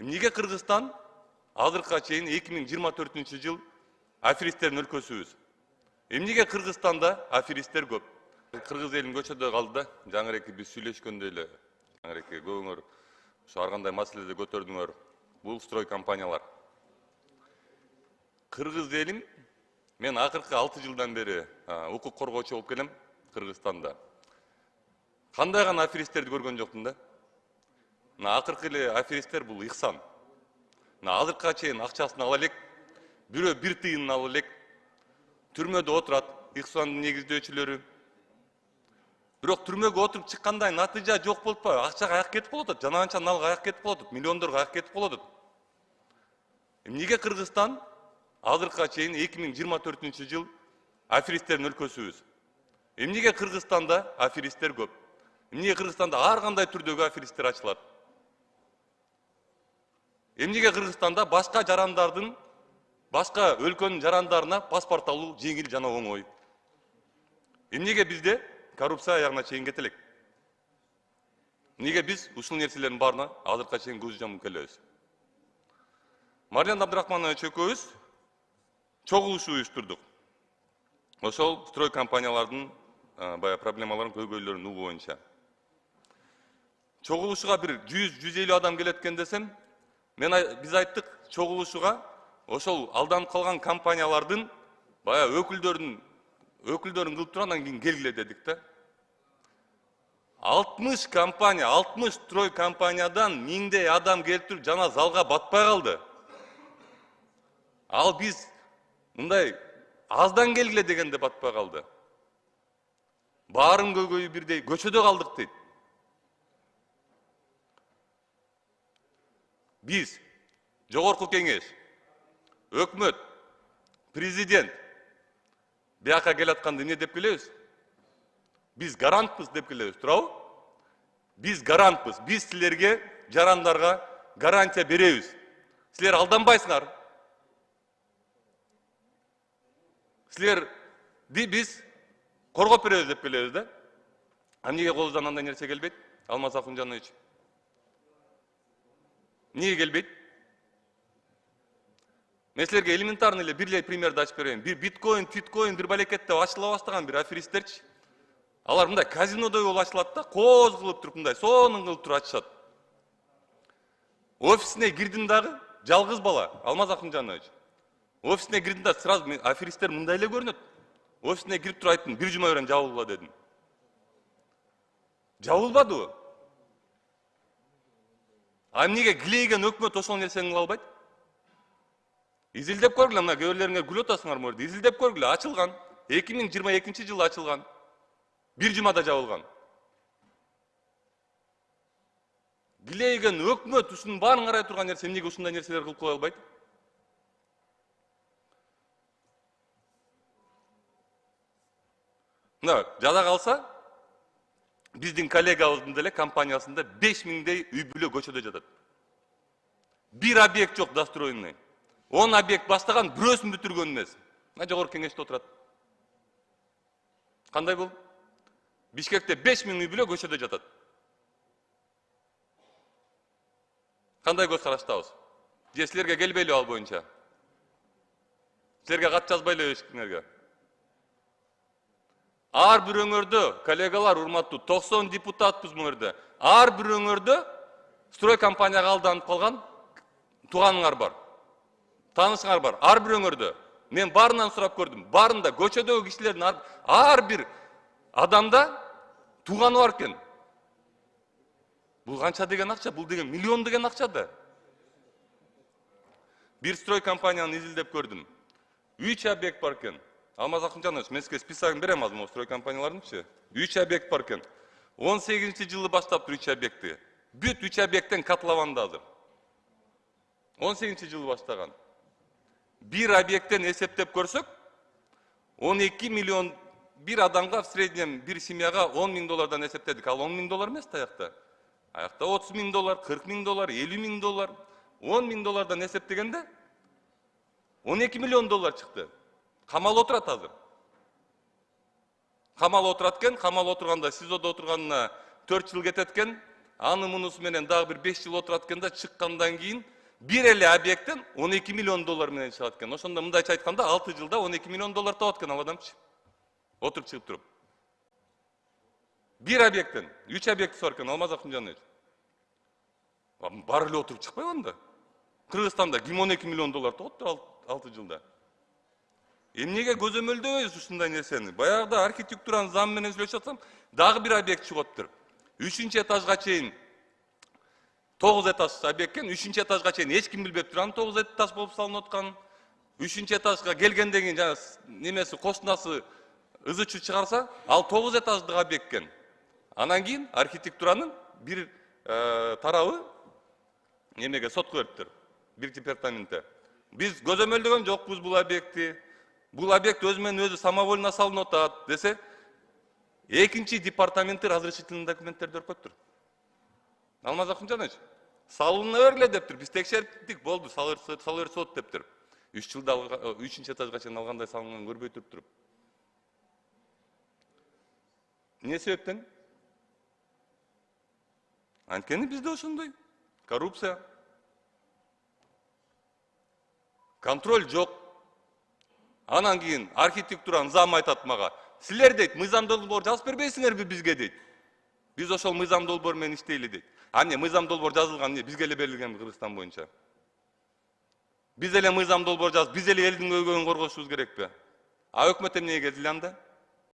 Эмнеге Кыргызстан азыркыга чейин 2024-жыл аферисттердин өлкөсүбүз? Эмнеге Кыргызстанда аферисттер көп? Кыргыз элин көчөдө калды да, жаңыреки биз сүйлөшкөндөй эле, жаңыреки көбүңөр ошо ар кандай маселеде көтөрдүңөр. Бул строй компаниялар. Кыргыз элим, мен акыркы 6 жылдан бери укук коргоочу болуп келем Кыргызстанда. Кандай гана аферисттерди көргөн жокмун да. Акыркы эле аферисттер бул Ихсан. Азыркыга чейин акчасын ала элек, бирөө 1 тыйынын ала элек, түрмөдө отурат, Ихсандын негиздөөчүлөрү. Бирок түрмөгө отуруп чыккандай натыйжа жок болуп атпайбы? Акча каяка кетип калып атат, жанагынча нал каяка кетип калып атат, миллиондор каяка кетип калып атат. Эмнеге Кыргызстан азыркыга чейин 2024-жыл аферисттердин өлкөсүбүз? Эмнеге Кыргызстанда аферисттер көп? Эмнеге Кыргызстанда ар кандай түрдөгү аферисттер ачылат? Эмнеге Кыргызстанда башка жарандардын, башка өлкөнүн жарандарына паспорт алуу жеңил жана оңой? Эмнеге бизде коррупция аягына чейин кете элек? Эмнеге биз ушул нерселердин баарына азыркыга чейин көз жумуп келебиз? Маржан Абдрахманович экөөбүз чогулуш уюштурдук. Ошол строй компаниялардын баягы проблемаларын, көйгөйлөрүн угуу боюнча. Чогулушуга бир 100-150 адам келет экен десем, биз айттык, чогулушуга ошол алданып калган компаниялардын баягы өкүлдөрүн кылып туруп андан кийин келгиле дедик да. 60 компания, 60 строй компаниядан 1000дей адам келип туруп жана залга батпай калды. Ал биз мындай аздан келгиле дегенде батпай калды. Баарын көйгөйү бирдей, көчөдө калдык дейт. Биз Жогорку Кеңеш, өкмөт, президент бияка келатканда эмне деп келебиз? Биз гарантпыз деп келебиз, туурабы? Биз гарантпыз. Биз силерге, жарандарга гарантия беребиз. Силер алданбайсыңар. Силерди биз коргоп беребиз деп келебиз да. Эмнеге колубуздан андай нерсе келбейт? Алмаз Акунжанович. Эмнеге келбейт? Мен силерге элементарный эле бир примерди ачып берейин. Бир биткоин, твиткоин, бир балекет деп ачыла баштаган бир аферисттерчи. Алар мындай казинодой болуп ачылат да, кооз кылып туруп мындай сонун кылып туруп ачышат. Офисине кирдим дагы, жалгыз бала, Алмаз Акунжанович. Офисине кирдим да, сразу аферисттер мындай эле көрүнөт. Офисине кирип туруп айттым, бир жума берем жабылгыла дедим. Жабылбадыбы? Эмнеге килейген өкмөт ошол нерсени кыла албайт? Изилдеп көргүлө, мына көбөлөрүңөр күлүп атасыңар мөрдө. Изилдеп көргүлө, ачылган. 2022-жылы ачылган. Бир жумада жабылган. Килейген өкмөт ушунун баарын карай турган нерсе эмнеге ушундай нерселер кылып кое албайт? Мына жада калса, биздин коллегабыздын деле компаниясында 5000дей үй бүлө көчөдө жатат. Бир объект жок достроенный. 10 объект баштаган, бирөөсүн бүтүргөн эмес. Мына Жогорку Кеңеште отурат. Кандай бул? Бишкекте 5000 үй бүлө көчөдө жатат. Кандай көз караштабыз? Же силерге келбейлби ал боюнча? Силерге кат жазбайлы эшикиңерге? Ар бирөөңөрдө, коллегалар, урматтуу, 90 депутатпыз бул жерде. Ар бирөөңөрдө строй компанияга алданып калган тууганыңар бар. Таанышыңар бар. Ар бирөөңөрдө. Мен баарынан сурап көрдүм. Баарында көчөдөгү кишилердин ар бир адамда тууганы бар экен. Бул канча деген акча? Бул деген миллион деген акча да. Бир строй компанияны изилдеп көрдүм. 3 объект бар экен. Алмаз Акунжанович, мен сизге списогун берем азыр, строй компаниялардынчы. 3 объект бар экен. 18-жылы баштап 3 объекти. Бүт 3 объекттен котлованда азыр. 18-жылы баштаган. Бир объекттен эсептеп көрсөк, 12 миллион бир адамга в среднем бир семьяга $10.000 эсептедик. Ал $10.000 эмес таякта. Аякта $30.000, $40.000, $50.000, $10.000 эсептегенде $12 миллион чыкты. Камал отурат азыр. Камал отурат экен, камал отурганда СИЗОдо отурганына 4 жыл кетет экен. аны мунусу менен дагы бир 5 жыл отурат экен да, чыккандан кийин бир эле объекттен 12 миллион доллар менен чыгат экен. Ошондо мындайча айтканда 6 жылда 12 миллион доллар табат экен ал адамчы. Отуруп чыгып туруп. Бир объекттен 3 объекти бар экен Алмаз Акымжанович. Бар эле отуруп чыкпайбы анда? Кыргызстанда ким 12 миллион доллар табат 6 жылда? Эмнеге көзөмөлдөбөйбүз ушундай нерсени? Баягыда архитектуранын замы менен сүйлөшүп атсам, дагы бир объект чыгыптыр. 3-этажга чейин 9 этаж объект экен, 3-этажга чейин эч ким билбептир. Анын 9 этаж болуп салынып аткан. 3-этажга келгенден кийин жана немеси кошунасы ызычуу чыгарса, ал 9 этаждык объект экен. Анан кийин архитектуранын бир тарабы немеге сотко бериптир. Бир департаментте. Биз көзөмөлдөгөн жокпуз бул объектти. Бул объект өзү менен өзү самовольно салынып атат десе, экинчи департаменти разрешительный документтерди берип коюптур. Алмаз Акымжанович, салына бергиле дептир. Биз текшердик, болду, сала берсет дептир. 3 жылда 3-этажга чейин алгандай салынган көрбөй туруп. Эмне себептен? Анткени бизде ошондой коррупция. Контроль жок. Анан кийин архитектуранын замы айтат мага. Силер дейт, мыйзам долбоор жазып бербейсиңерби бизге дейт. Биз ошол мыйзам долбоор менен иштейли дейт. Ане мыйзам долбоор жазылган, бизге эле берилген Кыргызстан боюнча. Биз эле мыйзам долбоор жазып, биз эле элдин көйгөйүн коргошубуз керекпи? А өкмөт эмнеге келди анда?